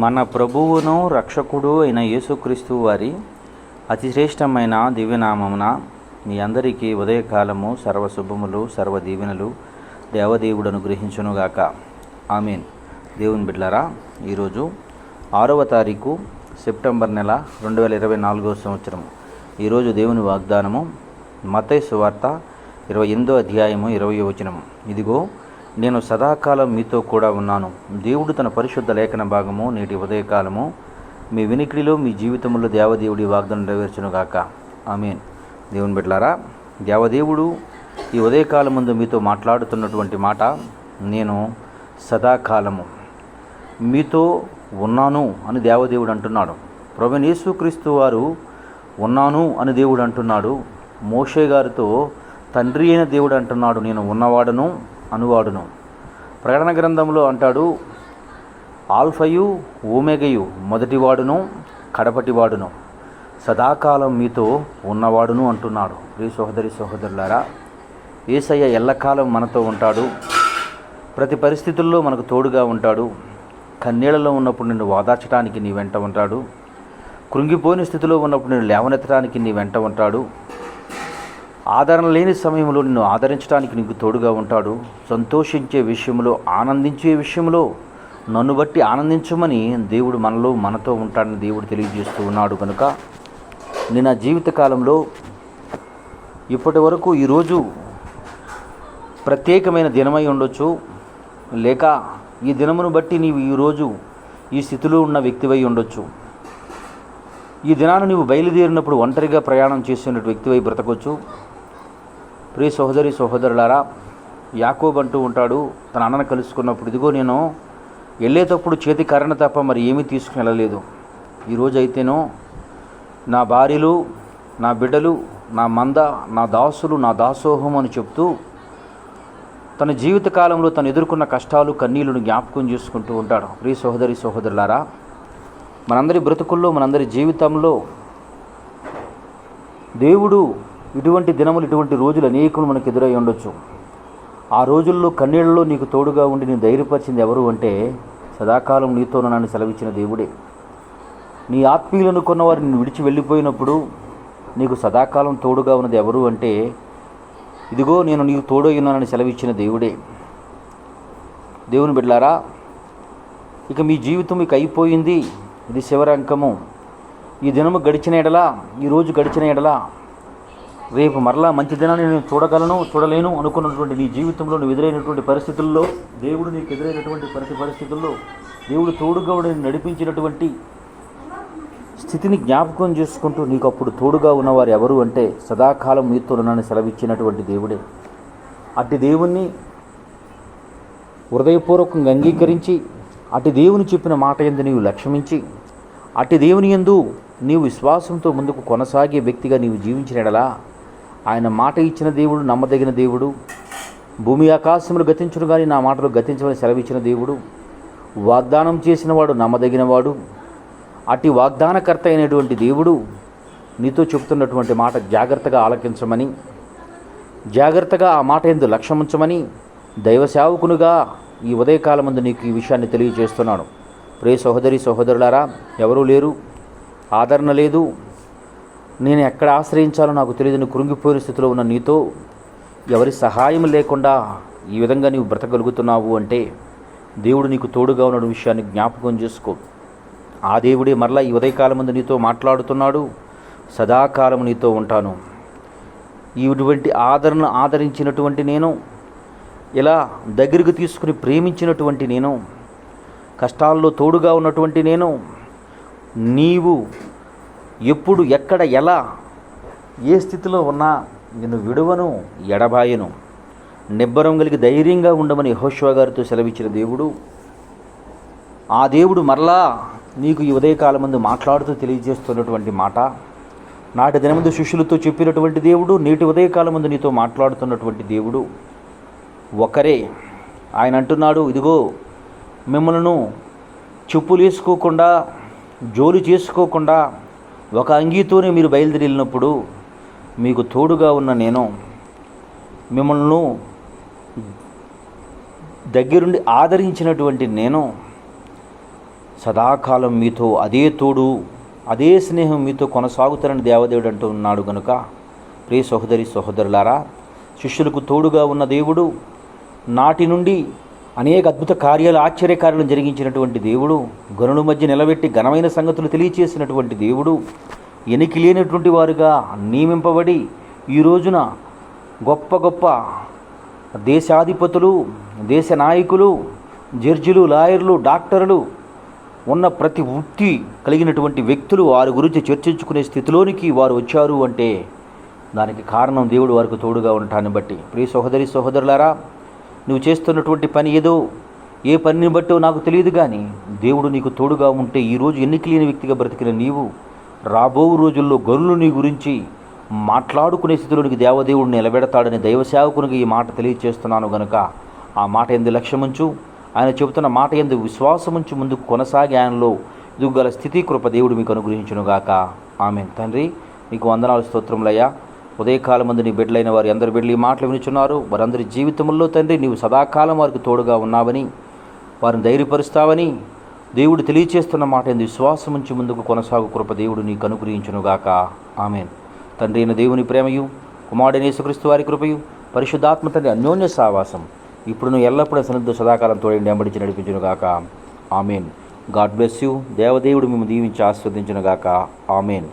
మన ప్రభువును రక్షకుడు అయిన యేసుక్రీస్తు వారి అతిశ్రేష్టమైన దివ్యనామమున మీ అందరికీ ఉదయకాలము సర్వశుభములు సర్వదీవెనలు దేవదేవుడు అనుగ్రహించునుగాక. ఆమేన్. దేవుని బిడ్డలారా, ఈరోజు 6వ తారీఖు సెప్టెంబర్ నెల 2024 సంవత్సరం. ఈరోజు దేవుని వాగ్దానము మత్తయి సువార్త 28వ అధ్యాయము 20వ వచనము. ఇదిగో నేను సదాకాలం మీతో కూడా ఉన్నాను. దేవుడు తన పరిశుద్ధ లేఖన భాగము నేటి ఉదయకాలము మీ వినికిడిలో మీ జీవితంలో దేవదేవుడి వాగ్దానం నెరవేర్చునుగాక. ఆమేన్. దేవుని బిడ్డలారా, దేవదేవుడు ఈ ఉదయకాలం ముందు మీతో మాట్లాడుతున్నటువంటి మాట, నేను సదాకాలము మీతో ఉన్నాను అని దేవదేవుడు అంటున్నాడు. ప్రభువైన యేసుక్రీస్తు వారు ఉన్నాను అని దేవుడు అంటున్నాడు. మోషే గారితో తండ్రి అయిన దేవుడు అంటున్నాడు, నేను ఉన్నవాడును అనువాడును. ప్రకటన గ్రంథంలో అంటాడు, ఆల్ఫయు ఓమెగయు, మొదటివాడును కడపటివాడును, సదాకాలం మీతో ఉన్నవాడును అంటున్నాడు. ప్రియ సహోదరి సహోదరులారా, యేసయ్య ఎల్లకాలం మనతో ఉంటాడు. ప్రతి పరిస్థితుల్లో మనకు తోడుగా ఉంటాడు. కన్నీళ్లలో ఉన్నప్పుడు నిన్ను ఓదార్చడానికి నీ వెంట ఉంటాడు. కృంగిపోయిన స్థితిలో ఉన్నప్పుడు నిన్ను లేవనెత్తడానికి నీ వెంట ఉంటాడు. ఆదరణ లేని సమయంలో నిన్ను ఆదరించడానికి నీకు తోడుగా ఉంటాడు. సంతోషించే విషయంలో, ఆనందించే విషయంలో నన్ను బట్టి ఆనందించమని దేవుడు మనతో ఉంటాడని దేవుడు తెలియజేస్తూ ఉన్నాడు. కనుక నేను నా జీవితకాలంలో ఇప్పటి వరకు ఈరోజు ప్రత్యేకమైన దినమై ఉండొచ్చు, లేక ఈ దినమును బట్టి నీవు ఈరోజు ఈ స్థితిలో ఉన్న వ్యక్తివై ఉండొచ్చు. ఈ దినాన్ని నీవు బయలుదేరినప్పుడు ఒంటరిగా ప్రయాణం చేసినటువంటి వ్యక్తివై బ్రతకొచ్చు. ప్రియ సహోదరి సహోదరులారా, యాకోబు అంటూ ఉంటాడు తన అన్నను కలుసుకున్నప్పుడు, ఇదిగో నేను వెళ్ళేటప్పుడు చేతి కర్రన తప్ప మరి ఏమీ తీసుకుని వెళ్ళలేదు. ఈరోజు అయితేనో నా భార్యలు, నా బిడ్డలు, నా మంద, నా దాసులు, నా దాసోహం అని చెప్తూ తన జీవితకాలంలో తను ఎదుర్కొన్న కష్టాలు, కన్నీళ్లను జ్ఞాపకం చేసుకుంటూ ఉంటాడు. ప్రియ సహోదరి సహోదరులారా, మనందరి బ్రతుకుల్లో, మనందరి జీవితంలో దేవుడు ఇటువంటి దినములు, ఇటువంటి రోజులు అనేకులు మనకు ఎదురై ఉండొచ్చు. ఆ రోజుల్లో కన్నీళ్లలో నీకు తోడుగా ఉండి నేను ధైర్యపరిచింది ఎవరు అంటే, సదాకాలం నీతో నన్ను సెలవిచ్చిన దేవుడే. నీ ఆత్మీయులను కొన్నవారు నిన్ను విడిచి వెళ్ళిపోయినప్పుడు నీకు సదాకాలం తోడుగా ఉన్నది ఎవరు అంటే, ఇదిగో నేను నీకు తోడై ఉన్నానని సెలవిచ్చిన దేవుడే. దేవుని బిడ్డలారా, ఇక మీ జీవితం ఇక అయిపోయింది, ఇది చివరి అంకము. ఈ దినము గడిచిన ఎడలా, ఈరోజు గడిచిన ఎడలా, రేపు మరలా మంచి దినాన్ని నేను చూడలేను అనుకున్నటువంటి నీ జీవితంలో నువ్వు ఎదురైనటువంటి పరిస్థితుల్లో, దేవుడు నీకు ఎదురైనటువంటి ప్రతి పరిస్థితుల్లో దేవుడు తోడుగా నడిపించినటువంటి స్థితిని జ్ఞాపకం చేసుకుంటూ నీకు అప్పుడు తోడుగా ఉన్నవారు ఎవరు అంటే, సదాకాలం మీతో నన్ను సెలవిచ్చినటువంటి దేవుడే. అట్టి దేవుణ్ణి హృదయపూర్వకంగా అంగీకరించి, అట్టి దేవుని చెప్పిన మాట యందు నీవు లక్ష్యమించి, అట్టి దేవుని యందు నీవు విశ్వాసంతో ముందుకు కొనసాగే వ్యక్తిగా నీవు జీవించినడలా, ఆయన మాట ఇచ్చిన దేవుడు నమ్మదగిన దేవుడు. భూమి ఆకాశములు గతించును కానీ నా మాటలు గతించమని సెలవిచ్చిన దేవుడు. వాగ్దానం చేసిన వాడు నమ్మదగినవాడు. అట్టి వాగ్దానకర్త అయినటువంటి దేవుడు నీతో చెబుతున్నటువంటి మాట జాగ్రత్తగా ఆలకించమని, జాగ్రత్తగా ఆ మాట యందు లక్ష్యముంచమని దైవ సేవకునిగా ఈ ఉదయకాలం ముందు నీకు ఈ విషయాన్ని తెలియజేస్తున్నాను. ప్రియ సహోదరి సహోదరులారా, ఎవరూ లేరు, ఆదరణ లేదు, నేను ఎక్కడ ఆశ్రయించాలో నాకు తెలియదని కృంగిపోయిన స్థితిలో ఉన్న నీతో ఎవరి సహాయం లేకుండా ఈ విధంగా నీవు బ్రతకగలుగుతున్నావు అంటే దేవుడు నీకు తోడుగా ఉన్న విషయాన్ని జ్ఞాపకం చేసుకో. ఆ దేవుడే మరలా ఈ ఉదయకాలం ముందు నీతో మాట్లాడుతున్నాడు, సదాకాలం నీతో ఉంటాను. ఇటువంటి ఆదరించినటువంటి నేను, ఇలా దగ్గరికి తీసుకుని ప్రేమించినటువంటి నేను, కష్టాల్లో తోడుగా ఉన్నటువంటి నేను, నీవు ఎప్పుడు ఎక్కడ ఎలా ఏ స్థితిలో ఉన్నా నిన్ను విడువను ఎడబాయను, నిబ్బరం కలిగి ధైర్యంగా ఉండమని యెహోషువ గారితో సెలవిచ్చిన దేవుడు. ఆ దేవుడు మరలా నీకు ఈ ఉదయకాలం ముందు మాట్లాడుతూ తెలియజేస్తున్నటువంటి మాట, నాటి దినముందు శిష్యులతో చెప్పినటువంటి దేవుడు, నేటి ఉదయకాలం ముందు నీతో మాట్లాడుతున్నటువంటి దేవుడు ఒకరే. ఆయన అంటున్నాడు, ఇదిగో మిమ్మల్ని చెప్పులు వేసుకోకుండా, జోలు చేసుకోకుండా ఒక అంగీతోనే మీరు బయలుదేరి వెళ్ళినప్పుడు మీకు తోడుగా ఉన్న నేను, మిమ్మల్ని దగ్గరుండి ఆదరించినటువంటి నేను, సదాకాలం మీతో అదే తోడు, అదే స్నేహం మీతో కొనసాగుతారని దేవదేవుడు అంటూ ఉన్నాడు గనుక ప్రియ సహోదరి సహోదరులారా, శిష్యులకు తోడుగా ఉన్న దేవుడు, నాటి నుండి అనేక అద్భుత కార్యాలు, ఆశ్చర్యకార్యాలను జరిగించినటువంటి దేవుడు, గనుల మధ్య నిలబెట్టి ఘనమైన సంగతులు తెలియచేసినటువంటి దేవుడు, ఎనికి లేనటువంటి వారుగా నియమింపబడి ఈ రోజున గొప్ప గొప్ప దేశాధిపతులు, దేశ నాయకులు, జడ్జిలు, లాయర్లు, డాక్టర్లు ఉన్న ప్రతి వృత్తి కలిగినటువంటి వ్యక్తులు వారి గురించి చర్చించుకునే స్థితిలోనికి వారు వచ్చారు అంటే దానికి కారణం దేవుడు వారికి తోడుగా ఉండటాన్ని బట్టి. ప్రియ సహోదరి సహోదరులారా, నువ్వు చేస్తున్నటువంటి పని ఏదో, ఏ పనిని బట్టో నాకు తెలియదు, కానీ దేవుడు నీకు తోడుగా ఉంటే ఈరోజు ఎన్నిక లేని వ్యక్తిగా బ్రతికిన నీవు రాబో రోజుల్లో గొర్రెలు నీ గురించి మాట్లాడుకునే స్థితిలోనికి దేవదేవుడు నిలబెడతాడని దైవ సేవకునికి ఈ మాట తెలియజేస్తున్నాను గనుక ఆ మాట ఎందు లక్ష్యముంచు, ఆయన చెబుతున్న మాట ఎందు విశ్వాసముంచి ముందుకు కొనసాగి ఆయనలో ఎదుగుగల స్థితి కృప దేవుడు మీకు అనుగ్రహించునుగాక. ఆమేన్. తండ్రి, నీకు వందనాలు, స్తోత్రములయ్యా. ఉదయకాలం మందు నీ బిడ్డలైన వారు అందరి బిడ్డలు ఈ మాటలు వినుచున్నారు. వారందరి జీవితంలో తండ్రి నీవు సదాకాలం వారికి తోడుగా ఉన్నావని, వారిని ధైర్యపరుస్తావని దేవుడు తెలియచేస్తున్న మాట ఎందు విశ్వాసం ఉంచి ముందుకు కొనసాగు కృప దేవుడు నీకు అనుగ్రహించునుగాక. ఆమేన్. తండ్రి అయిన దేవుని ప్రేమయు, కుమారుడైన యేసుక్రీస్తు వారి కృపయు, పరిశుద్ధాత్మ తండ్రి అన్యోన్య సావాసం ఇప్పుడు ఎల్లప్పుడూ సన్నిధి సదాకాలం తోడండి వెంబడించి నడిపించునుగాక. ఆమేన్. God bless you. దేవదేవుడు మిమ్మల్ని దీవించి ఆస్వాదించునుగాక. ఆమేన్.